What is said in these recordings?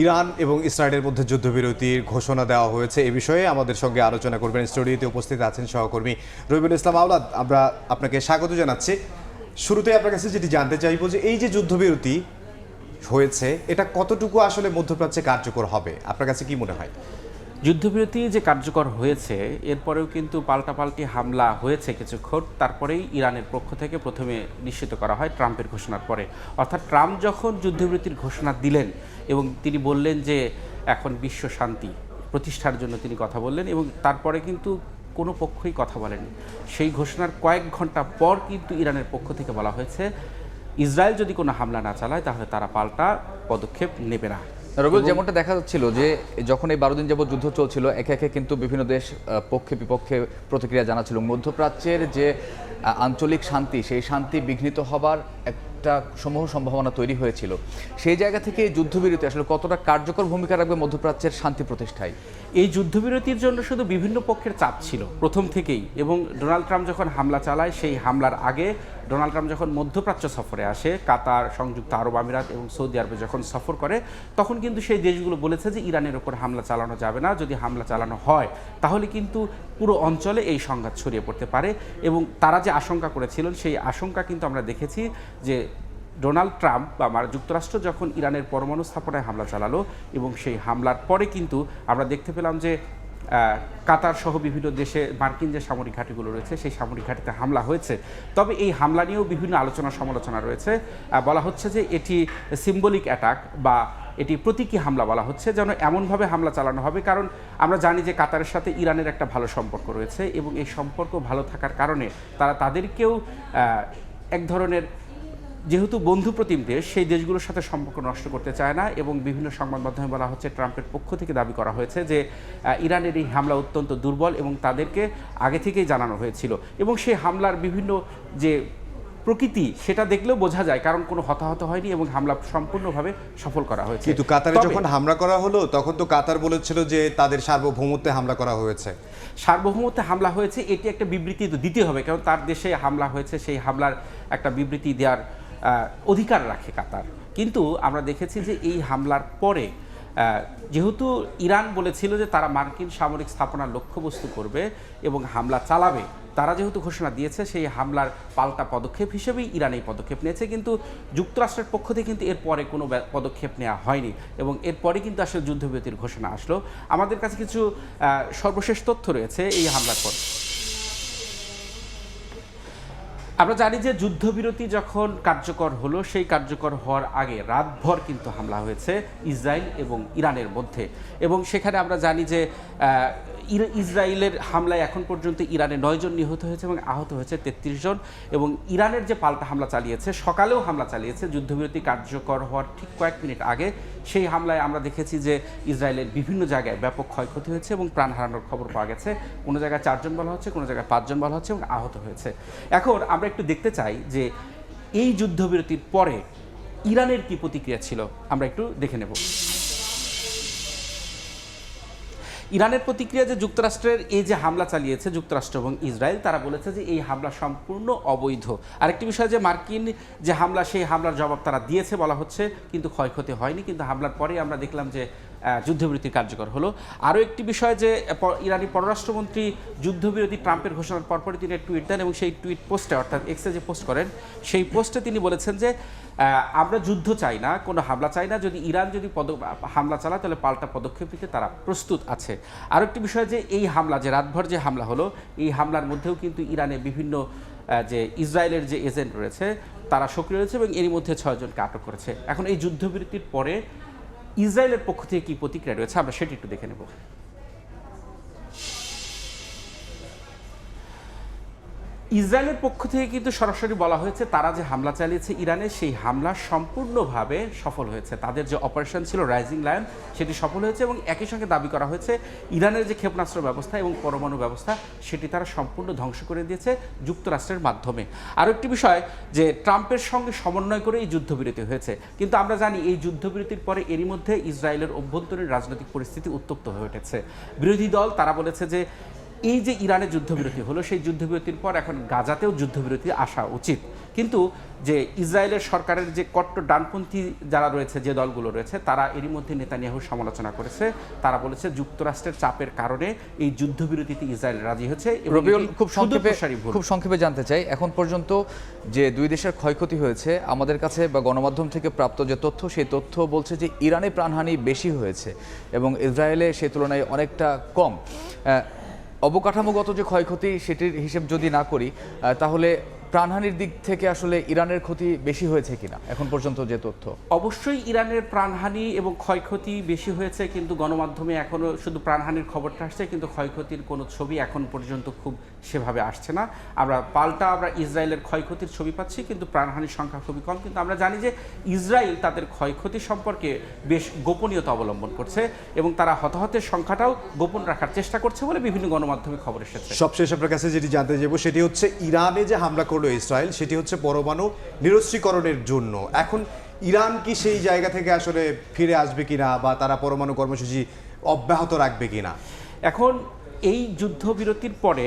Iran এবং ইসরায়েলের মধ্যে যুদ্ধবিরতির ঘোষণা দেওয়া হয়েছে এ বিষয়ে আমাদের সঙ্গে আলোচনা করবেন স্টুডিওতে উপস্থিত আছেন সহকর্মী রবিউল ইসলাম আওলাদ। আমরা আপনাকে স্বাগত জানাচ্ছি। শুরুতে আপনার কাছে যেটি জানতে চাইবো যে এই যে যুদ্ধবিরতি হয়েছে এটা কতটুকু আসলে মধ্যপ্রাচ্যে কার্যকর হবে, আপনার কাছে কি মনে হয়? যুদ্ধবিরতি যে কার্যকর হয়েছে এরপরেও কিন্তু পাল্টাপাল্টি হামলা হয়েছে কিছুক্ষণ, তারপরেই ইরানের পক্ষ থেকে প্রথমে নিশ্চিত করা হয় ট্রাম্পের ঘোষণার পরে। অর্থাৎ ট্রাম্প যখন যুদ্ধবিরতির ঘোষণা দিলেন এবং তিনি বললেন যে এখন বিশ্ব শান্তি প্রতিষ্ঠার জন্য তিনি কথা বললেন, এবং তারপরে কিন্তু কোনো পক্ষই কথা বলেনি। সেই ঘোষণার কয়েক ঘন্টা পর কিন্তু ইরানের পক্ষ থেকে বলা হয়েছে ইসরায়েল যদি কোনো হামলা না চালায় তাহলে তারা পাল্টা পদক্ষেপ নেবে না। রবিউল, যেমনটা দেখা যাচ্ছিল যে যখন এই 12 দিন যাবত যুদ্ধ চলছিল, একে একে কিন্তু বিভিন্ন দেশ পক্ষে বিপক্ষে প্রতিক্রিয়া জানাচ্ছিল। মধ্যপ্রাচ্যের যে আঞ্চলিক শান্তি, সেই শান্তি বিঘ্নিত হবার একটা সমূহ সম্ভাবনা তৈরি হয়েছিল। সেই জায়গা থেকে এই যুদ্ধবিরতি আসলে কতটা কার্যকর ভূমিকা রাখবে মধ্যপ্রাচ্যের শান্তি প্রতিষ্ঠায়? এই যুদ্ধবিরতির জন্য শুধু বিভিন্ন পক্ষের চাপ ছিল প্রথম থেকেই, এবং ডোনাল্ড ট্রাম্প যখন হামলা চালায় সেই হামলার আগে ডোনাল্ড ট্রাম্প যখন মধ্যপ্রাচ্য সফরে আসে, কাতার, সংযুক্ত আরব আমিরাত এবং সৌদি আরবে যখন সফর করে, তখন কিন্তু সেই দেশগুলো বলেছে যে ইরানের ওপর হামলা চালানো যাবে না। যদি হামলা চালানো হয় তাহলে কিন্তু পুরো অঞ্চলে এই সংঘাত ছড়িয়ে পড়তে পারে, এবং তারা যে আশঙ্কা করেছিলেন সেই আশঙ্কা কিন্তু আমরা দেখেছি যে ডোনাল্ড ট্রাম্প বা যুক্তরাষ্ট্র যখন ইরানের পরমাণু স্থাপনায় হামলা চালালো, এবং সেই হামলার পরে কিন্তু আমরা দেখতে পেলাম যে কাতার সহ বিভিন্ন দেশে মার্কিন যে সামরিক ঘাঁটিগুলো রয়েছে সেই সামরিক ঘাঁটিতে হামলা হয়েছে। তবে এই হামলা নিয়েও বিভিন্ন আলোচনা সমালোচনা রয়েছে। বলা হচ্ছে যে এটি সিম্বলিক অ্যাটাক বা এটি প্রতীকী হামলা বলা হচ্ছে, যেন এমনভাবে হামলা চালানো হবে, কারণ আমরা জানি যে কাতারের সাথে ইরানের একটা ভালো সম্পর্ক রয়েছে, এবং এই সম্পর্ক ভালো থাকার কারণে তারা তাদেরকেও এক ধরনের, যেহেতু বন্ধু প্রতিম দেশ, সেই দেশগুলোর সাথে সম্পর্ক নষ্ট করতে চায় না। এবং বিভিন্ন সংবাদ মাধ্যমে বলা হচ্ছে, ট্রাম্পের পক্ষ থেকে দাবি করা হয়েছে যে ইরানের এই হামলা অত্যন্ত দুর্বল এবং তাদেরকে আগে থেকেই জানানো হয়েছিল, এবং সেই হামলার বিভিন্ন যে প্রকৃতি সেটা দেখলেও বোঝা যায়, কারণ কোনো হতাহত হয়নি এবং হামলা সম্পূর্ণভাবে সফল করা হয়েছে। কিন্তু কাতারে যখন হামলা করা হলো তখন তো কাতার বলেছিল যে তাদের সার্বভৌমত্বে হামলা করা হয়েছে। সার্বভৌমত্বে হামলা হয়েছে এটি একটা বিবৃতি তো দিতে হবে, কারণ তার দেশে হামলা হয়েছে, সেই হামলার একটা বিবৃতি দেওয়ার অধিকার রাখে কাতার। কিন্তু আমরা দেখেছি যে এই হামলার পরে যেহেতু ইরান বলেছিল যে তারা মার্কিন সামরিক স্থাপনার লক্ষ্যবস্তু করবে এবং হামলা চালাবে, তারা যেহেতু ঘোষণা দিয়েছে, সেই হামলার পাল্টা পদক্ষেপ হিসেবেই ইরান এই পদক্ষেপ নিয়েছে। কিন্তু যুক্তরাষ্ট্রের পক্ষ থেকে কিন্তু এরপরে কোনো পদক্ষেপ নেওয়া হয়নি, এবং এরপরে কিন্তু আসলে যুদ্ধবিরতির ঘোষণা আসলো। আমাদের কাছে কিছু সর্বশেষ তথ্য রয়েছে এই হামলার পর। আমরা জানি যে যুদ্ধবিরতি যখন কার্যকর হলো, সেই কার্যকর হওয়ার আগে রাতভর কিন্তু হামলা হয়েছে ইসরায়েল এবং ইরানের মধ্যে, এবং সেখানে আমরা জানি যে ইসরায়েলের হামলায় এখন পর্যন্ত ইরানে 9 জন নিহত হয়েছে এবং আহত হয়েছে 33 জন। এবং ইরানের যে পাল্টা হামলা চালিয়েছে, সকালেও হামলা চালিয়েছে যুদ্ধবিরতি কার্যকর হওয়ার ঠিক কয়েক মিনিট আগে, সেই হামলায় আমরা দেখেছি যে ইসরায়েলের বিভিন্ন জায়গায় ব্যাপক ক্ষয়ক্ষতি হয়েছে এবং প্রাণ হারানোর খবর পাওয়া গেছে। কোনো জায়গায় 4 জন বলা হচ্ছে, কোনো জায়গায় 5 জন বলা হচ্ছে, এবং আহত হয়েছে। এখন আমরা একটু দেখতে চাই যে এই যুদ্ধবিরতির পরে ইরানের কি প্রতিক্রিয়া ছিল, আমরা একটু দেখে নেব। ইরানের প্রতিক্রিয়া যে যুক্তরাষ্ট্রের এই যে হামলা চালিয়েছে যুক্তরাষ্ট্র এবং ইসরায়েল, তারা বলেছে যে এই হামলা সম্পূর্ণ অবৈধ। আরেকটি বিষয় যে মার্কিন যে হামলা, সেই হামলার জবাব তারা দিয়েছে বলা হচ্ছে, কিন্তু ক্ষয়ক্ষতি হয়নি। কিন্তু হামলার পরে আমরা দেখলাম যে যুদ্ধবিরতি কার্যকর হলো। আরও একটি বিষয় যে ইরানি পররাষ্ট্রমন্ত্রী যুদ্ধবিরতি ট্রাম্পের ঘোষণার পরপরই তিনি টুইট দেন, এবং সেই টুইট পোস্টে, অর্থাৎ এক্সে যে পোস্ট করেন, সেই পোস্টে তিনি বলেছেন যে আমরা যুদ্ধ চাই না, কোনো হামলা চাই না, যদি ইরান যদি হামলা চালায় তাহলে পাল্টা পদক্ষেপ নিতে তারা প্রস্তুত আছে। আরও একটি বিষয় যে এই হামলা, যে রাতভর যে হামলা হলো, এই হামলার মধ্যেও কিন্তু ইরানে বিভিন্ন যে ইসরায়েলের যে এজেন্ট রয়েছে তারা সক্রিয় রয়েছে, এবং এরই মধ্যে 6 জনকে আটক করেছে। এখন এই যুদ্ধবিরতির পরে ইসরায়েলের পক্ষ থেকে কী প্রতিক্রিয়া রয়েছে আমরা সেটি একটু দেখে নেব। ইসরায়েলের পক্ষ থেকে কিন্তু সরাসরি বলা হয়েছে তারা যে হামলা চালিয়েছে ইরানে, সেই হামলা সম্পূর্ণভাবে সফল হয়েছে। তাদের যে অপারেশন ছিল রাইজিং লায়ন, সেটি সফল হয়েছে, এবং একই সঙ্গে দাবি করা হয়েছে ইরানের যে ক্ষেপণাস্ত্র ব্যবস্থা এবং পরমাণু ব্যবস্থা, সেটি তারা সম্পূর্ণ ধ্বংস করে দিয়েছে যুক্তরাষ্ট্রের মাধ্যমে। আরও একটি বিষয় যে ট্রাম্পের সঙ্গে সমন্বয় করে এই যুদ্ধবিরতি হয়েছে, কিন্তু আমরা জানি এই যুদ্ধবিরতির পরে এরই মধ্যে ইসরায়েলের অভ্যন্তরীণ রাজনৈতিক পরিস্থিতি উত্তপ্ত হয়ে উঠেছে। বিরোধী দল তারা বলেছে যে এই যে ইরানের যুদ্ধবিরতি হলো, সেই যুদ্ধবিরতির পর এখন গাজাতেও যুদ্ধবিরতি আসা উচিত, কিন্তু যে ইসরায়েলের সরকারের যে কট্টর ডানপন্থী যারা রয়েছে, যে দলগুলো রয়েছে, তারা এরই মধ্যে নেতানিয়াহুর সমালোচনা করেছে। তারা বলেছে যুক্তরাষ্ট্রের চাপের কারণে এই যুদ্ধবিরতিতে ইসরায়েল রাজি হচ্ছে। রবিউল, খুব সংক্ষেপে জানতে চাই, এখন পর্যন্ত যে দুই দেশের ক্ষয়ক্ষতি হয়েছে, আমাদের কাছে বা গণমাধ্যম থেকে প্রাপ্ত যে তথ্য, সেই তথ্য বলছে যে ইরানে প্রাণহানি বেশি হয়েছে এবং ইসরায়েলে সেই তুলনায় অনেকটা কম। অবকাঠামোগত যে ক্ষয়ক্ষতি সেটির হিসেব যদি না করি, তাহলে প্রাণহানির দিক থেকে আসলে ইরানের ক্ষতি বেশি হয়েছে কিনা এখন পর্যন্ত যে তথ্য? অবশ্যই ইরানের প্রাণহানি এবং ক্ষয়ক্ষতি বেশি হয়েছে, কিন্তু গণমাধ্যমে এখনও শুধু প্রাণহানির খবরটা আসছে, কিন্তু ক্ষয়ক্ষতির কোনো ছবি এখন পর্যন্ত খুব সেভাবে আসছে না। আমরা ইসরায়েলের ক্ষয়ক্ষতির ছবি পাচ্ছি, কিন্তু প্রাণহানির সংখ্যা খুবই কম। কিন্তু আমরা জানি যে ইসরায়েল তাদের ক্ষয়ক্ষতি সম্পর্কে বেশ গোপনীয়তা অবলম্বন করছে এবং তারা হতাহতের সংখ্যাটাও গোপন রাখার চেষ্টা করছে বলে বিভিন্ন গণমাধ্যমে খবর এসেছে। সবশেষ আপনার কাছে যেটি জানতে চাইবো সেটি হচ্ছে, ইরানে যে হামলা করলো ইসরায়েল, সেটি হচ্ছে পরমাণু নিরস্ত্রীকরণের জন্য। এখন ইরান কি সেই জায়গা থেকে আসলে ফিরে আসবে কিনা, বা তারা পরমাণু কর্মসূচি অব্যাহত রাখবে কিনা? এখন এই যুদ্ধবিরতির পরে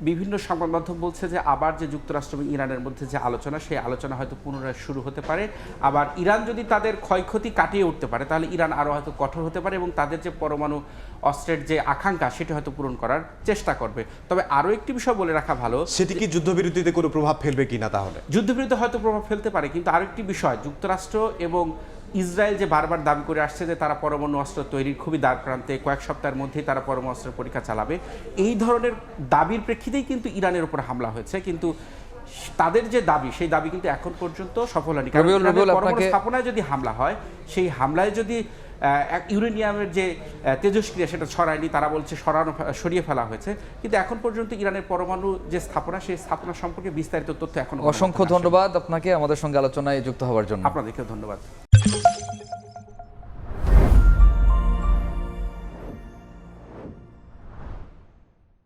বিভিন্ন সংবাদ মাধ্যম বলছে যে আবার যে যুক্তরাষ্ট্র এবং ইরানের মধ্যে যে আলোচনা, সেই আলোচনা হয়তো পুনরায় শুরু হতে পারে। আবার ইরান যদি তাদের ক্ষয়ক্ষতি কাটিয়ে উঠতে পারে, তাহলে ইরান আরও হয়তো কঠোর হতে পারে এবং তাদের যে পরমাণু অস্ত্রের যে আকাঙ্ক্ষা, সেটি হয়তো পূরণ করার চেষ্টা করবে। তবে আরও একটি বিষয় বলে রাখা ভালো, সেটি কি যুদ্ধবিরতিতে কোনো প্রভাব ফেলবে কিনা? তাহলে যুদ্ধবিরতি হয়তো প্রভাব ফেলতে পারে, কিন্তু আরেকটি বিষয়, যুক্তরাষ্ট্র এবং ইসরায়েল যে বারবার দাবি করে আসছে যে তারা পরমাণু অস্ত্র তৈরির খুবই দ্বার প্রান্তে, কয়েক সপ্তাহের মধ্যেই তারা পরমাণু অস্ত্রের পরীক্ষা চালাবে, এই ধরনের দাবির প্রেক্ষিতেই কিন্তু ইরানের উপর হামলা হয়েছে। কিন্তু তাদের যে দাবি, সেই দাবি কিন্তু এখন পর্যন্ত সফল হয়নি। কারণ পরমাণু স্থাপনায় যদি হামলা হয়, সেই হামলায় যদি ইউরেনিয়ামের যে তেজস্ক্রিয়া সেটা ছড়ায়নি, তারা বলছে সরিয়ে ফেলা হয়েছে, কিন্তু এখন পর্যন্ত ইরানের পরমাণু যে স্থাপনা, সেই স্থাপনা সম্পর্কে বিস্তারিত তথ্য এখন। অসংখ্য ধন্যবাদ আপনাকে আমাদের সঙ্গে আলোচনায় যুক্ত হওয়ার জন্য। আপনাদেরকেও ধন্যবাদ।